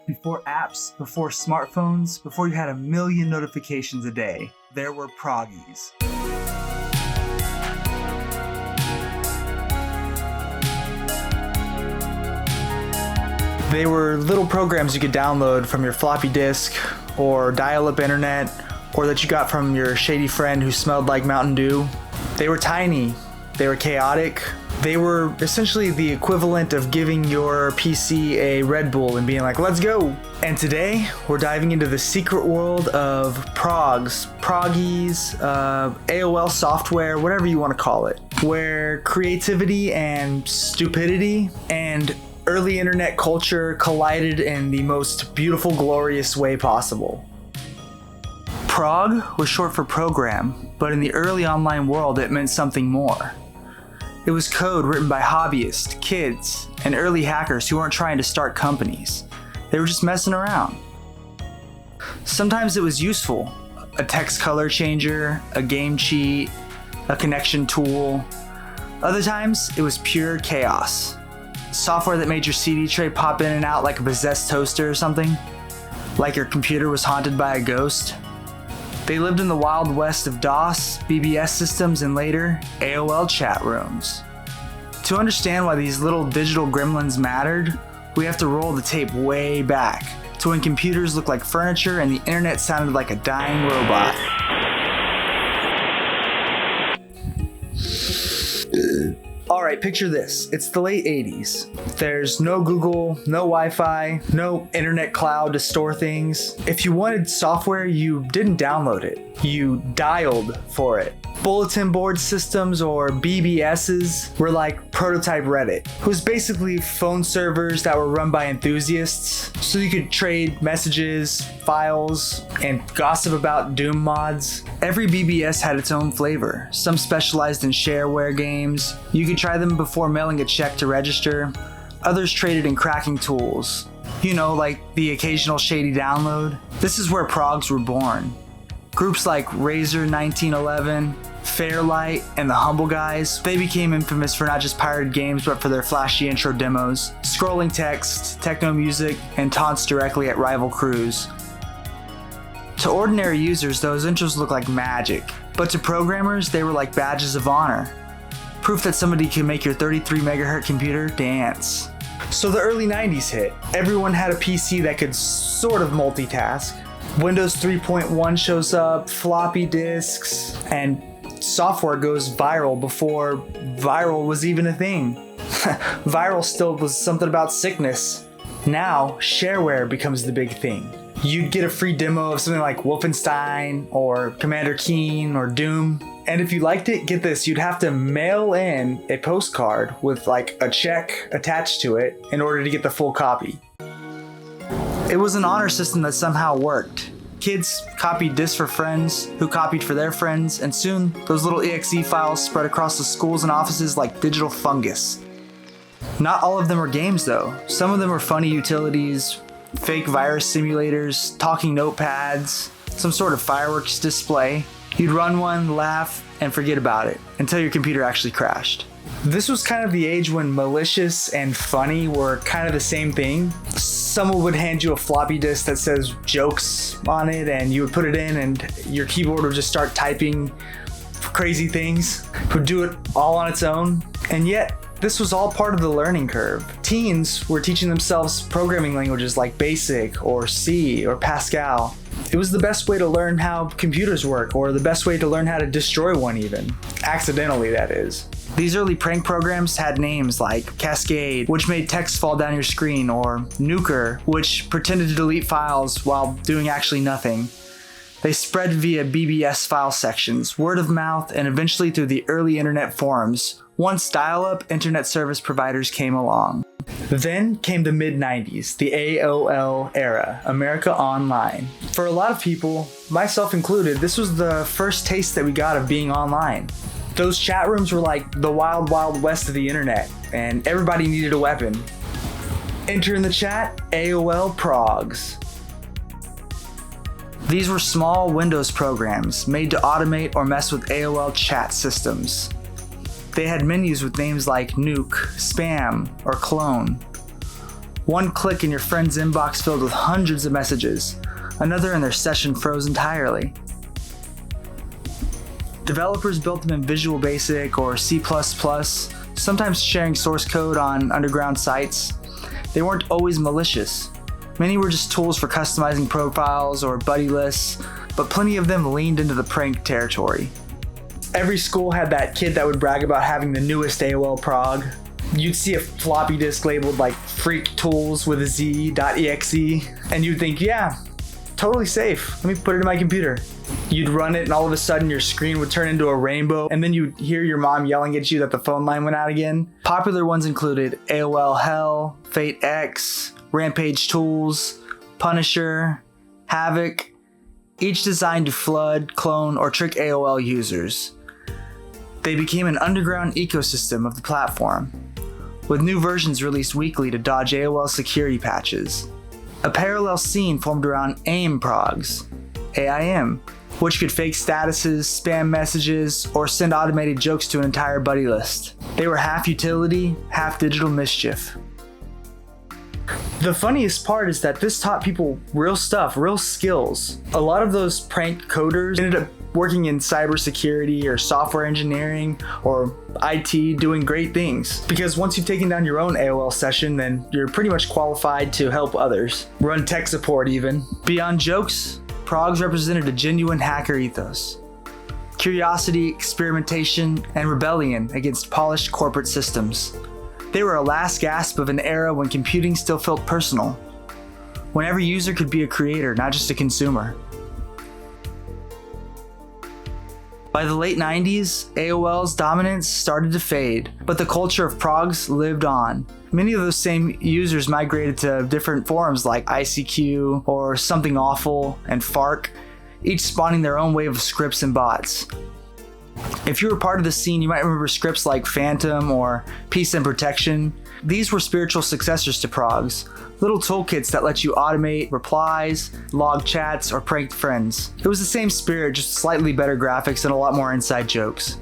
Before apps, before smartphones, before you had a million notifications a day, there were Proggies. They were little programs you could download from your floppy disk or dial-up internet, or that you got from your shady friend who smelled like Mountain Dew. They were tiny, they were chaotic, they were essentially the equivalent of giving your PC a Red Bull and being like, let's go. And today, we're diving into the secret world of Progs, Proggies, AOL software, whatever you want to call it, where creativity and stupidity and early internet culture collided in the most beautiful, glorious way possible. Prog was short for program, but in the early online world, it meant something more. It was code written by hobbyists, kids, and early hackers who weren't trying to start companies. They were just messing around. Sometimes it was useful. A text color changer, a game cheat, a connection tool. Other times, it was pure chaos. Software that made your CD tray pop in and out like a possessed toaster or something. Like your computer was haunted by a ghost. They lived in the wild west of DOS, BBS systems, and later, AOL chat rooms. To understand why these little digital gremlins mattered, we have to roll the tape way back to when computers looked like furniture and the internet sounded like a dying robot. Alright, picture this. It's the late 80s. There's no Google, no Wi-Fi, no internet cloud to store things. If you wanted software, you didn't download it. You dialed for it. Bulletin board systems, or BBSs, were like prototype Reddit. It was basically phone servers that were run by enthusiasts, so you could trade messages, files, and gossip about Doom mods. Every BBS had its own flavor. Some specialized in shareware games. You could try them before mailing a check to register. Others traded in cracking tools. You know, like the occasional shady download. This is where Progs were born. Groups like Razor 1911, Fairlight, and the Humble Guys, they became infamous for not just pirated games but for their flashy intro demos, scrolling text, techno music, and taunts directly at rival crews. To ordinary users, those intros looked like magic, but to programmers, they were like badges of honor. Proof that somebody could make your 33 megahertz computer dance. So the early 90s hit. Everyone had a PC that could sort of multitask. Windows 3.1 shows up, floppy disks, and software goes viral before viral was even a thing. Viral still was something about sickness. Now, shareware becomes the big thing. You'd get a free demo of something like Wolfenstein or Commander Keen or Doom. And if you liked it, get this, you'd have to mail in a postcard with like a check attached to it in order to get the full copy. It was an honor system that somehow worked. Kids copied discs for friends, who copied for their friends, and soon those little exe files spread across the schools and offices like digital fungus. Not all of them were games though. Some of them were funny utilities, fake virus simulators, talking notepads, some sort of fireworks display. You'd run one, laugh, and forget about it until your computer actually crashed. This was kind of the age when malicious and funny were kind of the same thing. Someone would hand you a floppy disk that says jokes on it, and you would put it in and your keyboard would just start typing crazy things. It would do it all on its own. And yet, this was all part of the learning curve. Teens were teaching themselves programming languages like BASIC or C or Pascal. It was the best way to learn how computers work, or the best way to learn how to destroy one even. Accidentally, that is. These early prank programs had names like Cascade, which made text fall down your screen, or Nuker, which pretended to delete files while doing actually nothing. They spread via BBS file sections, word of mouth, and eventually through the early internet forums, once dial-up internet service providers came along. Then came the mid-90s, the AOL era, America Online. For a lot of people, myself included, this was the first taste that we got of being online. Those chat rooms were like the wild, wild west of the internet, and everybody needed a weapon. Enter in the chat, AOL Progs. These were small Windows programs made to automate or mess with AOL chat systems. They had menus with names like Nuke, Spam, or Clone. One click in your friend's inbox filled with hundreds of messages, another and their session froze entirely. Developers built them in Visual Basic or C++, sometimes sharing source code on underground sites. They weren't always malicious. Many were just tools for customizing profiles or buddy lists, but plenty of them leaned into the prank territory. Every school had that kid that would brag about having the newest AOL prog. You'd see a floppy disk labeled like freak tools with a z.exe, and you'd think, yeah, totally safe. Let me put it in my computer. You'd run it and all of a sudden your screen would turn into a rainbow, and then you'd hear your mom yelling at you that the phone line went out again. Popular ones included AOL Hell, Fate X, Rampage Tools, Punisher, Havoc, each designed to flood, clone, or trick AOL users. They became an underground ecosystem of the platform, with new versions released weekly to dodge AOL security patches. A parallel scene formed around AIM Progs, AIM, which could fake statuses, spam messages, or send automated jokes to an entire buddy list. They were half utility, half digital mischief. The funniest part is that this taught people real stuff, real skills. A lot of those prank coders ended up working in cybersecurity or software engineering or IT, doing great things. Because once you've taken down your own AOL session, then you're pretty much qualified to help others. Run tech support even. Beyond jokes, Progs represented a genuine hacker ethos. Curiosity, experimentation, and rebellion against polished corporate systems. They were a last gasp of an era when computing still felt personal, when every user could be a creator, not just a consumer. By the late 90s, AOL's dominance started to fade, but the culture of Progs lived on. Many of those same users migrated to different forums like ICQ or Something Awful and FARC, each spawning their own wave of scripts and bots. If you were part of the scene, you might remember scripts like Phantom or Peace and Protection. These were spiritual successors to Progs, little toolkits that let you automate replies, log chats, or prank friends. It was the same spirit, just slightly better graphics and a lot more inside jokes.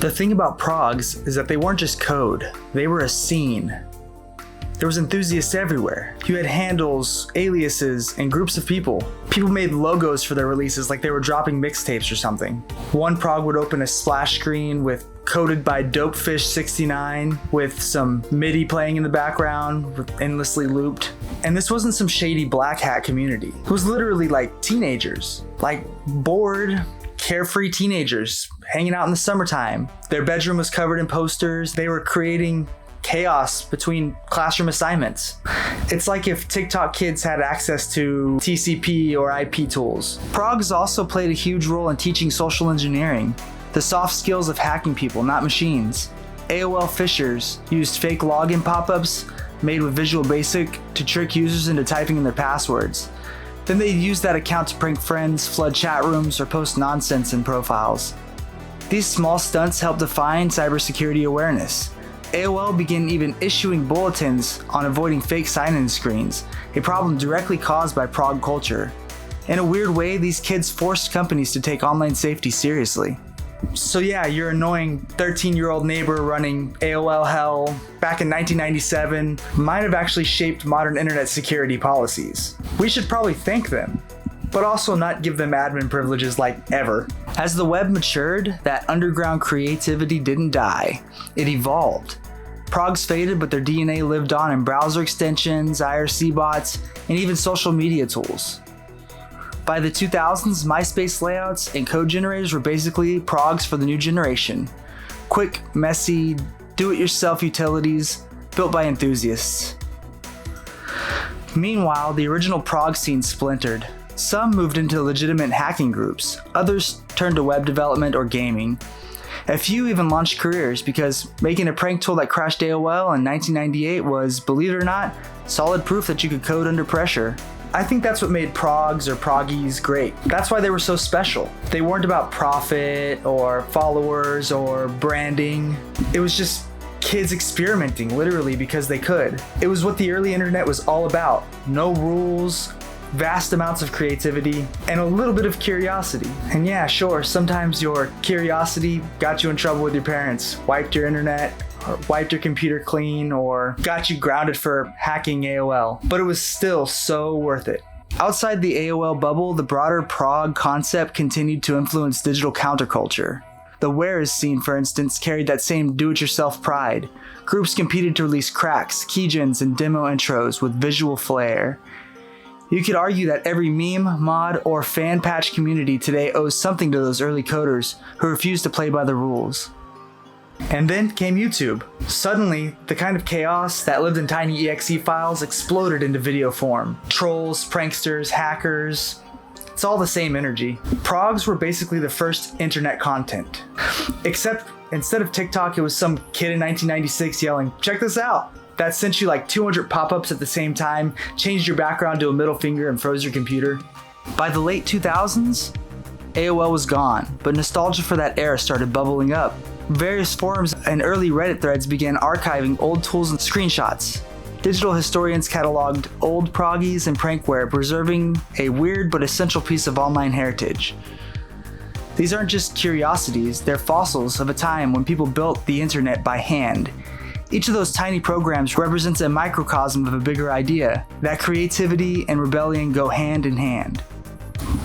The thing about Progs is that they weren't just code, they were a scene. There was enthusiasts everywhere. You had handles, aliases, and groups of people. People made logos for their releases like they were dropping mixtapes or something. One prog would open a splash screen with coded by Dopefish69 with some MIDI playing in the background, endlessly looped. And this wasn't some shady black hat community. It was literally like teenagers, like bored, carefree teenagers hanging out in the summertime. Their bedroom was covered in posters. They were creating chaos between classroom assignments. It's like if TikTok kids had access to TCP or IP tools. Progs also played a huge role in teaching social engineering, the soft skills of hacking people, not machines. AOL phishers used fake login pop-ups made with Visual Basic to trick users into typing in their passwords. Then they'd use that account to prank friends, flood chat rooms, or post nonsense in profiles. These small stunts helped define cybersecurity awareness. AOL began even issuing bulletins on avoiding fake sign-in screens, a problem directly caused by prog culture. In a weird way, these kids forced companies to take online safety seriously. So yeah, your annoying 13-year-old neighbor running AOL Hell back in 1997 might have actually shaped modern internet security policies. We should probably thank them, but also not give them admin privileges like ever. As the web matured, that underground creativity didn't die, it evolved. Progs faded, but their DNA lived on in browser extensions, IRC bots, and even social media tools. By the 2000s, MySpace layouts and code generators were basically Progs for the new generation. Quick, messy, do-it-yourself utilities built by enthusiasts. Meanwhile, the original prog scene splintered. Some moved into legitimate hacking groups, others turned to web development or gaming. A few even launched careers because making a prank tool that crashed AOL in 1998 was, believe it or not, solid proof that you could code under pressure. I think that's what made Progs or Proggies great. That's why they were so special. They weren't about profit or followers or branding. It was just kids experimenting, literally, because they could. It was what the early internet was all about. No rules, vast amounts of creativity, and a little bit of curiosity. And yeah, sure, sometimes your curiosity got you in trouble with your parents, wiped your internet, or wiped your computer clean, or got you grounded for hacking AOL. But it was still so worth it. Outside the AOL bubble, the broader prog concept continued to influence digital counterculture. The Where's scene, for instance, carried that same do-it-yourself pride. Groups competed to release cracks, keygens, and demo intros with visual flair. You could argue that every meme, mod, or fan patch community today owes something to those early coders who refused to play by the rules. And then came YouTube. Suddenly, the kind of chaos that lived in tiny exe files exploded into video form. Trolls, pranksters, hackers, it's all the same energy. Progs were basically the first internet content. Except instead of TikTok, it was some kid in 1996 yelling, "Check this out!" That sent you like 200 pop-ups at the same time, changed your background to a middle finger, and froze your computer. By the late 2000s, AOL was gone, but nostalgia for that era started bubbling up. Various forums and early Reddit threads began archiving old tools and screenshots. Digital historians cataloged old Proggies and prankware, preserving a weird but essential piece of online heritage. These aren't just curiosities, they're fossils of a time when people built the internet by hand. Each of those tiny programs represents a microcosm of a bigger idea, that creativity and rebellion go hand in hand.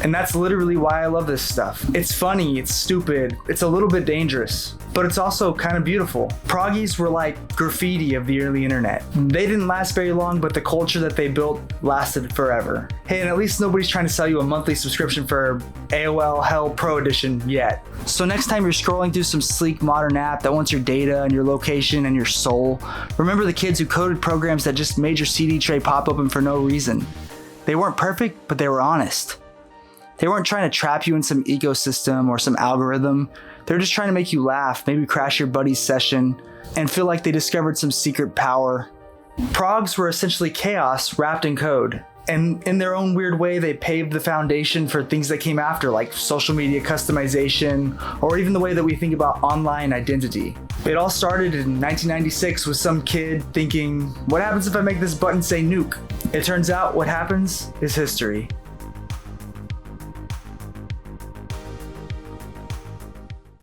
And that's literally why I love this stuff. It's funny, it's stupid, it's a little bit dangerous, but it's also kind of beautiful. Proggies were like graffiti of the early internet. They didn't last very long, but the culture that they built lasted forever. Hey, and at least nobody's trying to sell you a monthly subscription for AOL Hell Pro Edition yet. So next time you're scrolling through some sleek modern app that wants your data and your location and your soul, remember the kids who coded programs that just made your CD tray pop open for no reason. They weren't perfect, but they were honest. They weren't trying to trap you in some ecosystem or some algorithm. They're just trying to make you laugh, maybe crash your buddy's session, and feel like they discovered some secret power. Progs were essentially chaos wrapped in code. And in their own weird way, they paved the foundation for things that came after, like social media customization, or even the way that we think about online identity. It all started in 1996 with some kid thinking, what happens if I make this button say nuke? It turns out what happens is history.